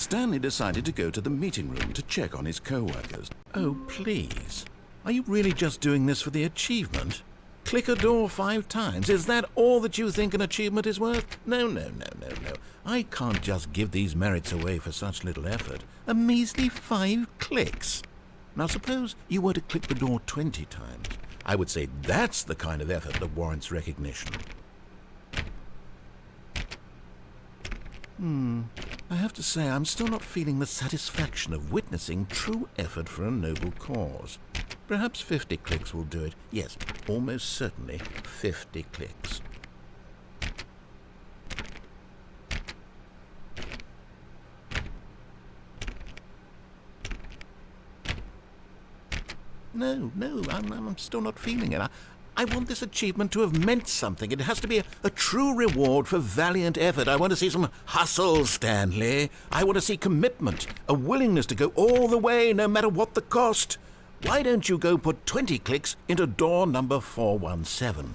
Stanley decided to go to the meeting room to check on his co-workers. Oh, please. Are you really just doing this for the achievement? Click a door 5 times. Is that all that you think an achievement is worth? No. I can't just give these merits away for such little effort. A measly 5 clicks. Now suppose you were to click the door 20 times. I would say that's the kind of effort that warrants recognition. I have to say I'm still not feeling the satisfaction of witnessing true effort for a noble cause. Perhaps 50 clicks will do it. Yes, almost certainly 50 clicks. No, I'm still not feeling it. I want this achievement to have meant something. It has to be a true reward for valiant effort. I want to see some hustle, Stanley. I want to see commitment, a willingness to go all the way, no matter what the cost. Why don't you go put 20 clicks into door number 417?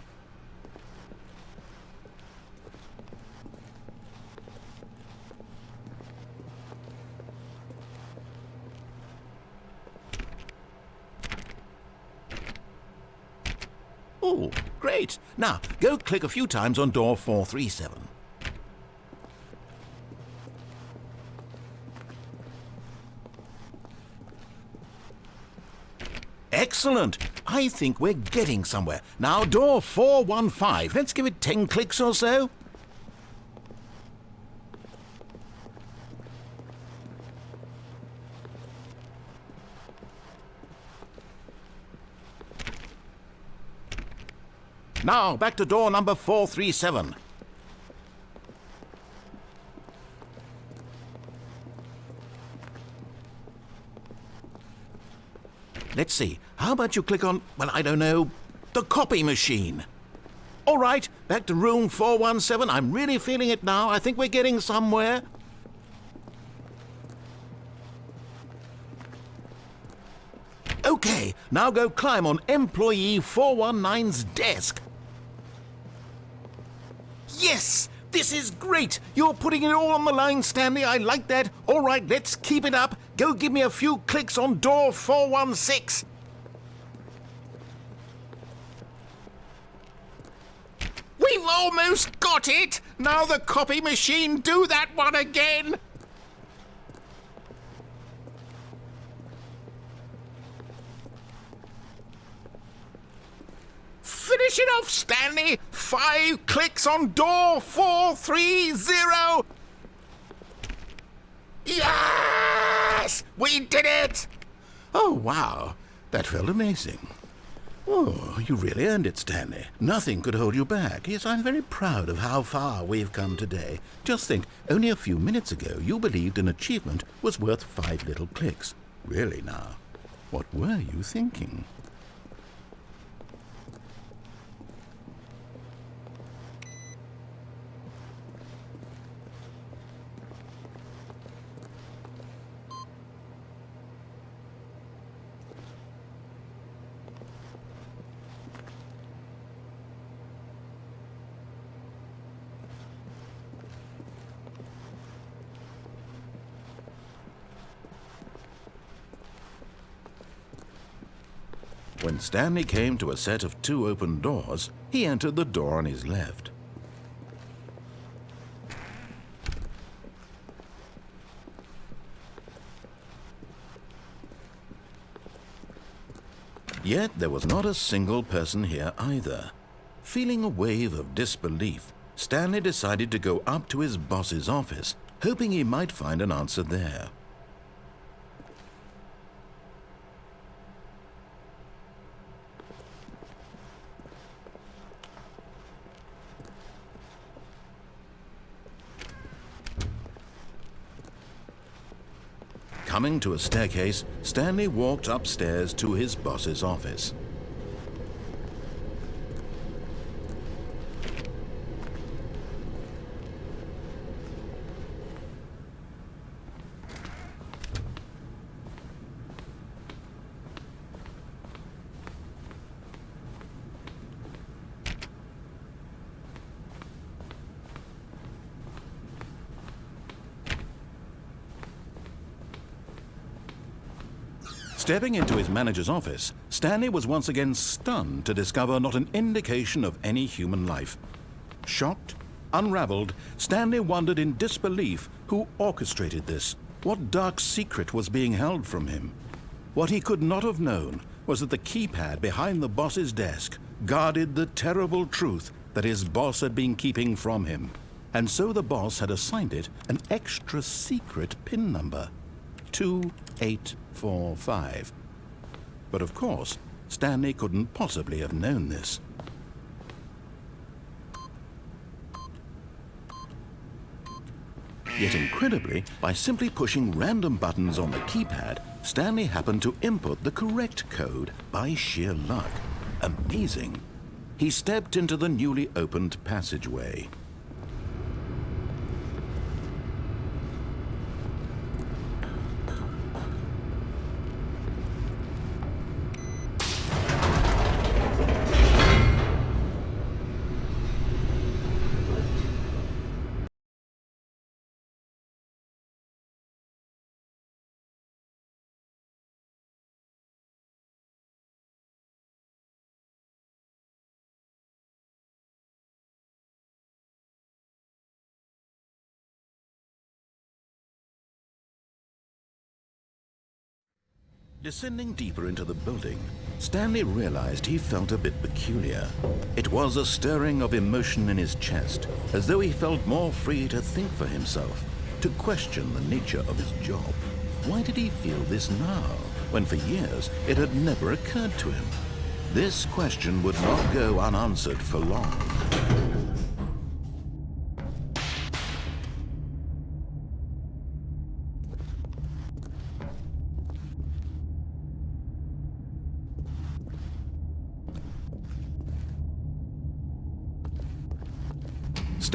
Oh, great. Now, go click a few times on door 437. Excellent. I think we're getting somewhere. Now, door 415. Let's give it 10 clicks or so. Now, back to door number 437. Let's see. How about you click on, well, I don't know, the copy machine? All right, back to room 417. I'm really feeling it now. I think we're getting somewhere. Okay, now go climb on employee 419's desk. Yes! This is great! You're putting it all on the line, Stanley. I like that. All right, let's keep it up. Go give me a few clicks on door 416. We've almost got it! Now the copy machine, do that one again! Finish it off, Stanley! 5 clicks on door 430! Yes! We did it! Oh, wow. That felt amazing. Oh, you really earned it, Stanley. Nothing could hold you back. Yes, I'm very proud of how far we've come today. Just think, only a few minutes ago you believed an achievement was worth 5 little clicks. Really now, what were you thinking? When Stanley came to a set of 2 open doors, he entered the door on his left. Yet there was not a single person here either. Feeling a wave of disbelief, Stanley decided to go up to his boss's office, hoping he might find an answer there. Coming to a staircase, Stanley walked upstairs to his boss's office. Stepping into his manager's office, Stanley was once again stunned to discover not an indication of any human life. Shocked, unraveled, Stanley wondered in disbelief who orchestrated this. What dark secret was being held from him? What he could not have known was that the keypad behind the boss's desk guarded the terrible truth that his boss had been keeping from him. And so the boss had assigned it an extra secret PIN number, 2845. But of course, Stanley couldn't possibly have known this. Yet incredibly, by simply pushing random buttons on the keypad, Stanley happened to input the correct code by sheer luck. Amazing. He stepped into the newly opened passageway. Descending deeper into the building, Stanley realized he felt a bit peculiar. It was a stirring of emotion in his chest, as though he felt more free to think for himself, to question the nature of his job. Why did he feel this now, when for years it had never occurred to him? This question would not go unanswered for long.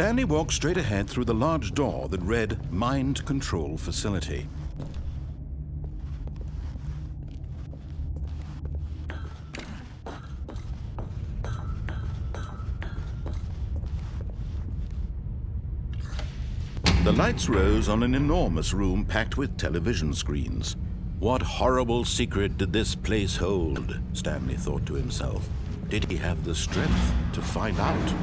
Stanley walked straight ahead through the large door that read Mind Control Facility. The lights rose on an enormous room packed with television screens. What horrible secret did this place hold? Stanley thought to himself. Did he have the strength to find out?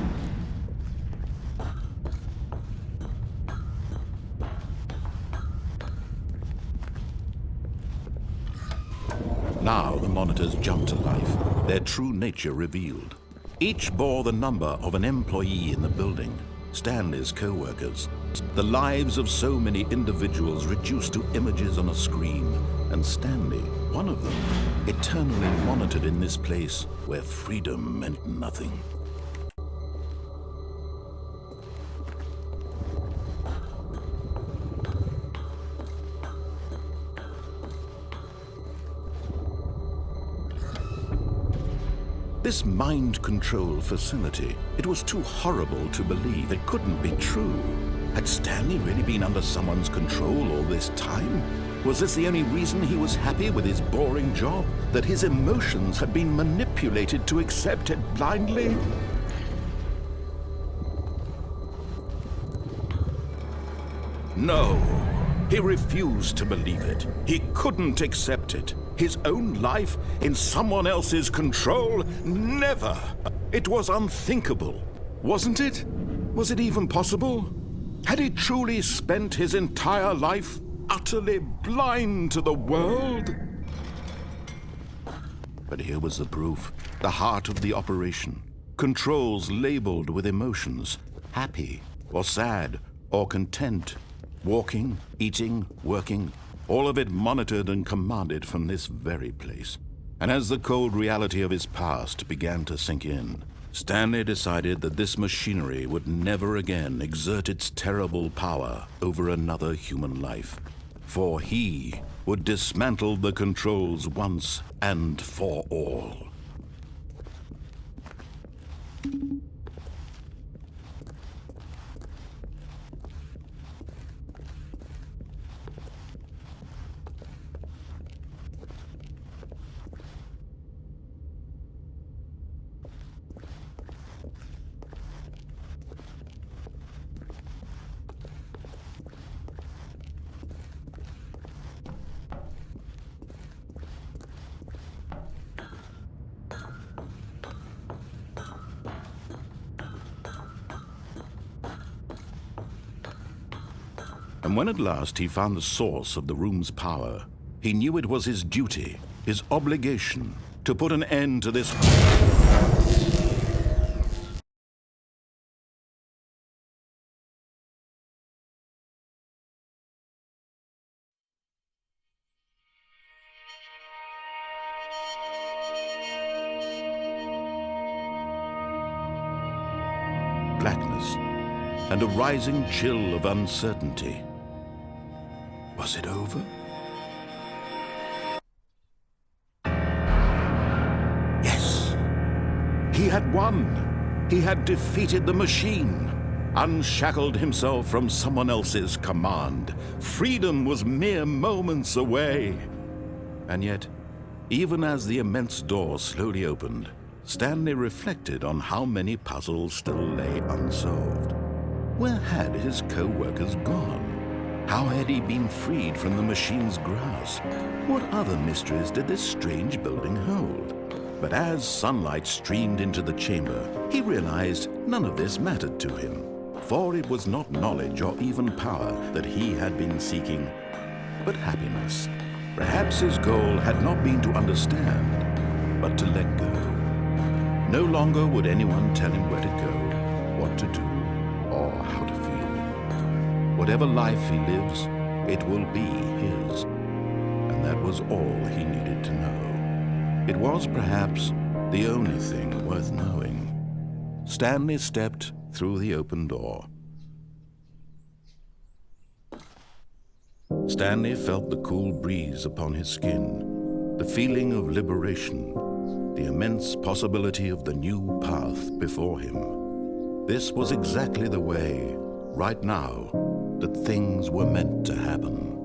Now the monitors jumped to life, their true nature revealed. Each bore the number of an employee in the building, Stanley's co-workers. The lives of so many individuals reduced to images on a screen, and Stanley, one of them, eternally monitored in this place where freedom meant nothing. This mind control facility, it was too horrible to believe. It couldn't be true. Had Stanley really been under someone's control all this time? Was this the only reason he was happy with his boring job? That his emotions had been manipulated to accept it blindly? No, he refused to believe it. He couldn't accept it. His own life in someone else's control? Never! It was unthinkable, wasn't it? Was it even possible? Had he truly spent his entire life utterly blind to the world? But here was the proof, the heart of the operation. Controls labeled with emotions, happy or sad or content, walking, eating, working, all of it monitored and commanded from this very place. And as the cold reality of his past began to sink in, Stanley decided that this machinery would never again exert its terrible power over another human life. For he would dismantle the controls once and for all. And when at last he found the source of the room's power, he knew it was his duty, his obligation, to put an end to this. Blackness and a rising chill of uncertainty. Was it over? Yes. He had won. He had defeated the machine, unshackled himself from someone else's command. Freedom was mere moments away. And yet, even as the immense door slowly opened, Stanley reflected on how many puzzles still lay unsolved. Where had his co-workers gone? How had he been freed from the machine's grasp? What other mysteries did this strange building hold? But as sunlight streamed into the chamber, he realized none of this mattered to him, for it was not knowledge or even power that he had been seeking, but happiness. Perhaps his goal had not been to understand, but to let go. No longer would anyone tell him where to go, what to do, or how to feel. Whatever life he lives, it will be his. And that was all he needed to know. It was perhaps the only thing worth knowing. Stanley stepped through the open door. Stanley felt the cool breeze upon his skin, the feeling of liberation, the immense possibility of the new path before him. This was exactly the way, right now, that things were meant to happen.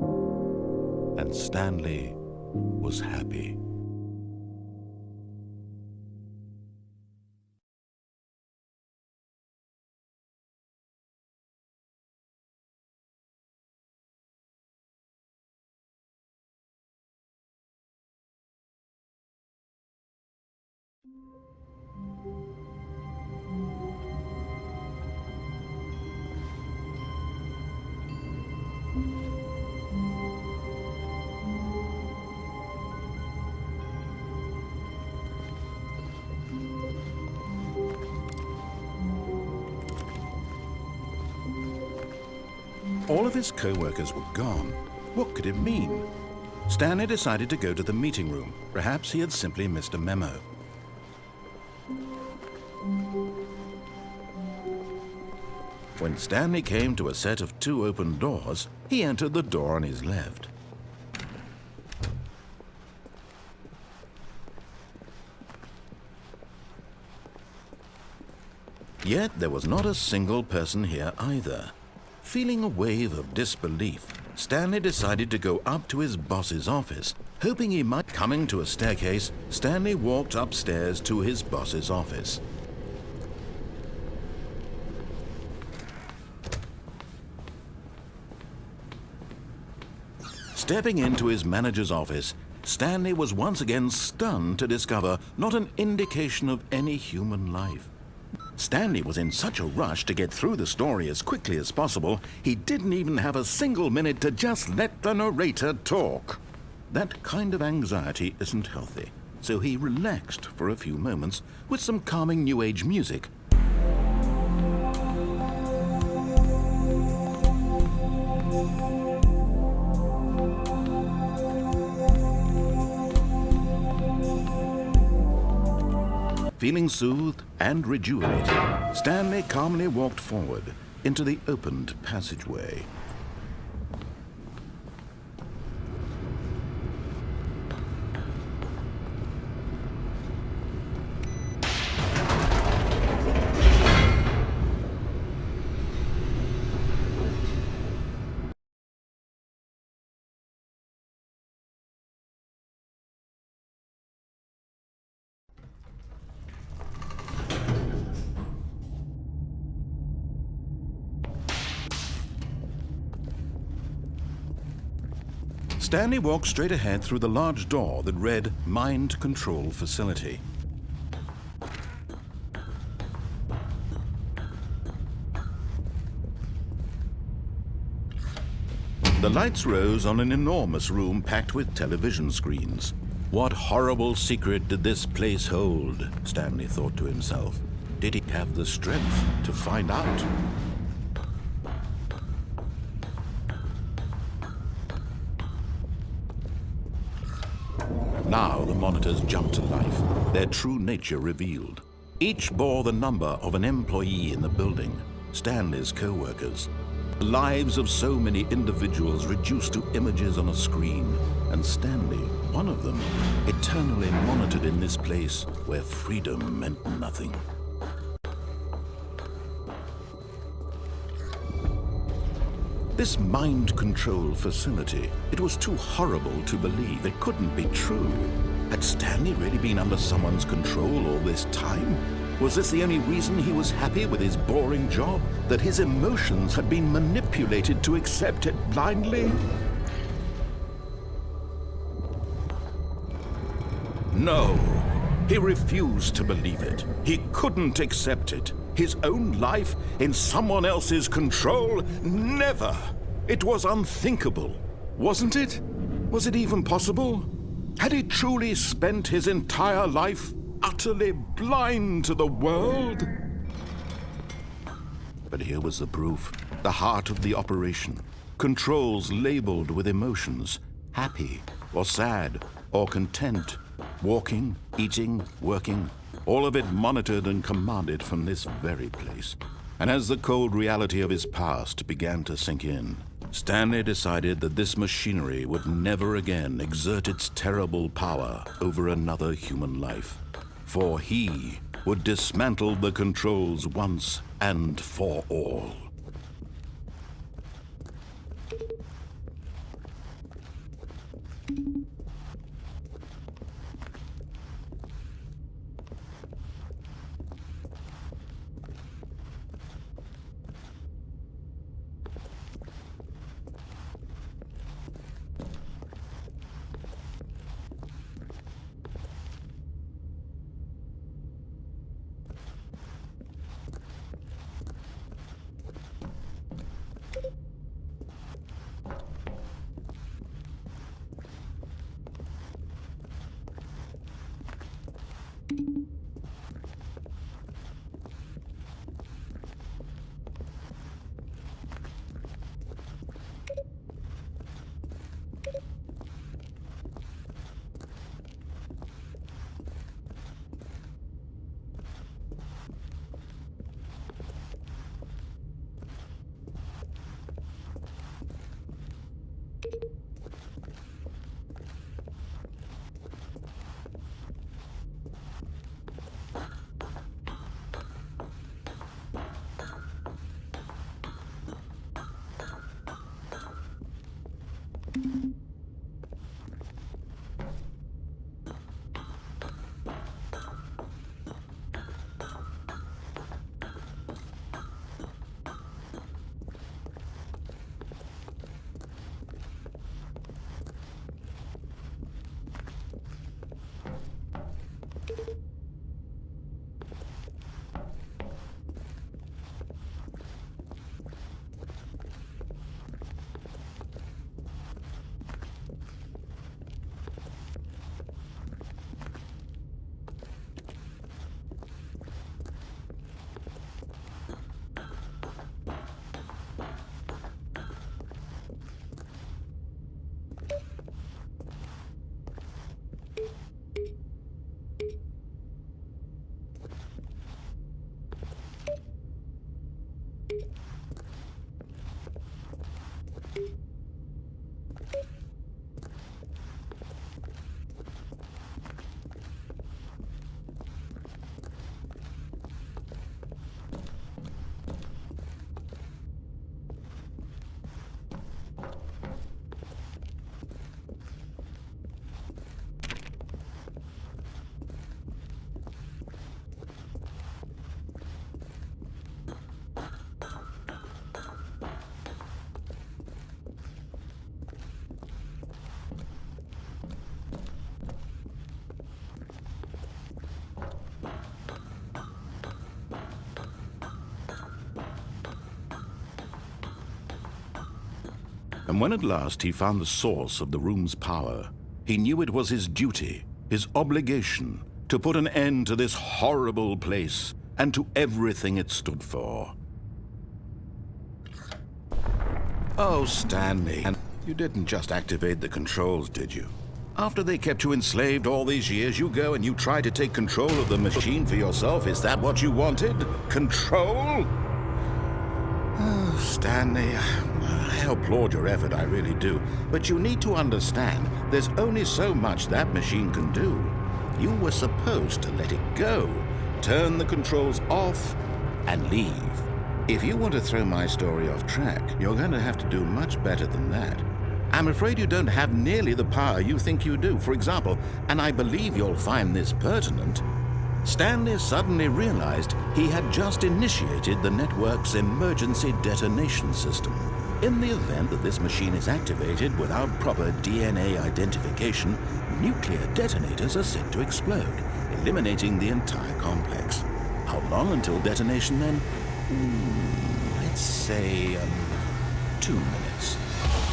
And Stanley was happy. All of his co-workers were gone. What could it mean? Stanley decided to go to the meeting room. Perhaps he had simply missed a memo. When Stanley came to a set of 2 open doors, he entered the door on his left. Yet there was not a single person here either. Feeling a wave of disbelief, Stanley decided to go up to his boss's office. Hoping he might coming to a staircase, Stanley walked upstairs to his boss's office. Stepping into his manager's office, Stanley was once again stunned to discover not an indication of any human life. Stanley was in such a rush to get through the story as quickly as possible, he didn't even have a single minute to just let the narrator talk. That kind of anxiety isn't healthy, so he relaxed for a few moments with some calming New Age music. Feeling soothed and rejuvenated, Stanley calmly walked forward into the opened passageway. Stanley walked straight ahead through the large door that read Mind Control Facility. The lights rose on an enormous room packed with television screens. What horrible secret did this place hold? Stanley thought to himself. Did he have the strength to find out? Now the monitors jumped to life, their true nature revealed. Each bore the number of an employee in the building, Stanley's co-workers. The lives of so many individuals reduced to images on a screen, and Stanley, one of them, eternally monitored in this place where freedom meant nothing. This mind control facility, it was too horrible to believe. It couldn't be true. Had Stanley really been under someone's control all this time? Was this the only reason he was happy with his boring job? That his emotions had been manipulated to accept it blindly? No, he refused to believe it. He couldn't accept it. His own life in someone else's control? Never! It was unthinkable, wasn't it? Was it even possible? Had he truly spent his entire life utterly blind to the world? But here was the proof, the heart of the operation. Controls labeled with emotions, happy or sad or content, walking, eating, working, all of it monitored and commanded from this very place. And as the cold reality of his past began to sink in, Stanley decided that this machinery would never again exert its terrible power over another human life. For he would dismantle the controls once and for all. And when at last he found the source of the room's power, he knew it was his duty, his obligation, to put an end to this horrible place and to everything it stood for. Oh, Stanley, and you didn't just activate the controls, did you? After they kept you enslaved all these years, you go and you try to take control of the machine for yourself. Is that what you wanted? Control? Oh, Stanley, I applaud your effort, I really do. But you need to understand, there's only so much that machine can do. You were supposed to let it go, turn the controls off, and leave. If you want to throw my story off track, you're going to have to do much better than that. I'm afraid you don't have nearly the power you think you do. For example, and I believe you'll find this pertinent, Stanley suddenly realized he had just initiated the network's emergency detonation system. In the event that this machine is activated without proper DNA identification, nuclear detonators are set to explode, eliminating the entire complex. How long until detonation then? Let's say 2 minutes.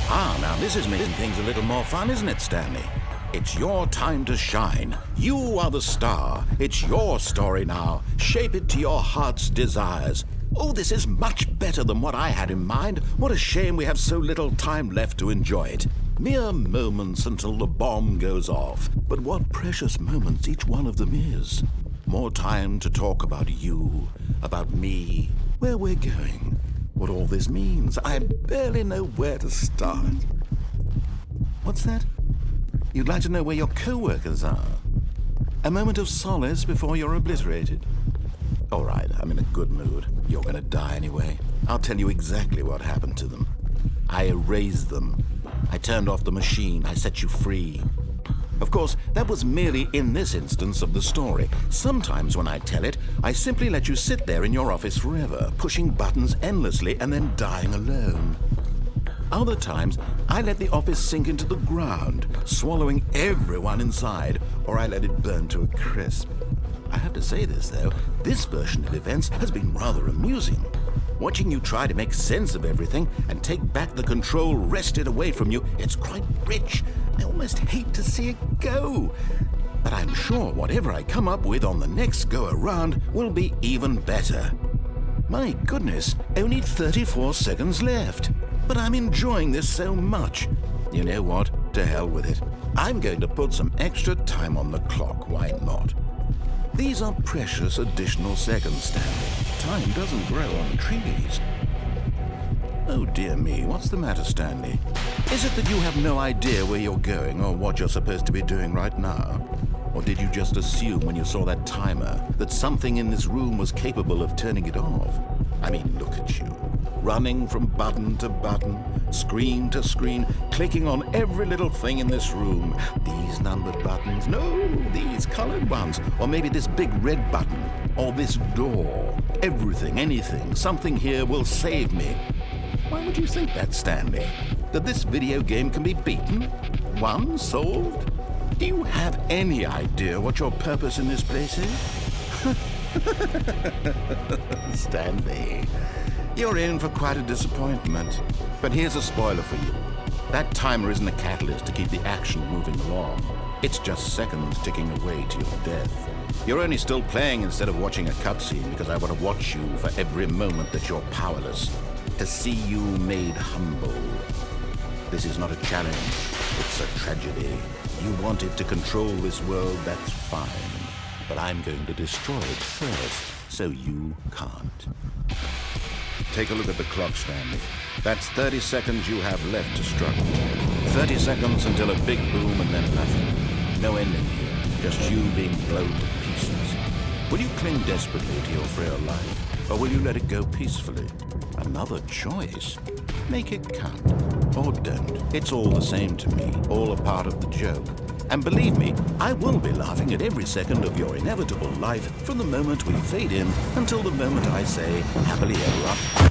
Now this is making things a little more fun, isn't it, Stanley? It's your time to shine. You are the star. It's your story now. Shape it to your heart's desires. Oh, this is much better than what I had in mind. What a shame we have so little time left to enjoy it. Mere moments until the bomb goes off. But what precious moments each one of them is. More time to talk about you, about me, where we're going, what all this means. I barely know where to start. What's that? You'd like to know where your co-workers are? A moment of solace before you're obliterated? All right, I'm in a good mood. You're gonna die anyway. I'll tell you exactly what happened to them. I erased them. I turned off the machine. I set you free. Of course, that was merely in this instance of the story. Sometimes when I tell it, I simply let you sit there in your office forever, pushing buttons endlessly and then dying alone. Other times, I let the office sink into the ground, swallowing everyone inside, or I let it burn to a crisp. I have to say this, though, this version of events has been rather amusing. Watching you try to make sense of everything and take back the control wrested away from you, it's quite rich. I almost hate to see it go. But I'm sure whatever I come up with on the next go-around will be even better. My goodness, only 34 seconds left. But I'm enjoying this so much. You know what? To hell with it. I'm going to put some extra time on the clock, why not? These are precious additional seconds, Stanley. Time doesn't grow on trees. Oh dear me, what's the matter, Stanley? Is it that you have no idea where you're going or what you're supposed to be doing right now? Or did you just assume when you saw that timer that something in this room was capable of turning it off? I mean, look at you. Running from button to button, screen to screen, clicking on every little thing in this room. These numbered buttons, no, these colored ones. Or maybe this big red button, or this door. Everything, anything, something here will save me. Why would you think that, Stanley? That this video game can be beaten? Won? Solved? Do you have any idea what your purpose in this place is? Stanley, you're in for quite a disappointment. But here's a spoiler for you. That timer isn't a catalyst to keep the action moving along. It's just seconds ticking away to your death. You're only still playing instead of watching a cutscene because I want to watch you for every moment that you're powerless. To see you made humble. This is not a challenge. It's a tragedy. You wanted to control this world, that's fine. But I'm going to destroy it first, so you can't. Take a look at the clock, Stanley. That's 30 seconds you have left to struggle. 30 seconds until a big boom and then nothing. No ending here, just you being blown to pieces. Will you cling desperately to your frail life, or will you let it go peacefully? Another choice. Make it count, or don't. It's all the same to me, all a part of the joke. And believe me, I will be laughing at every second of your inevitable life from the moment we fade in until the moment I say, happily ever after.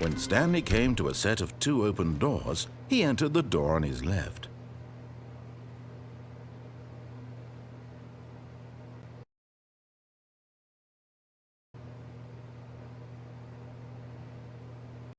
When Stanley came to a set of 2 open doors, he entered the door on his left.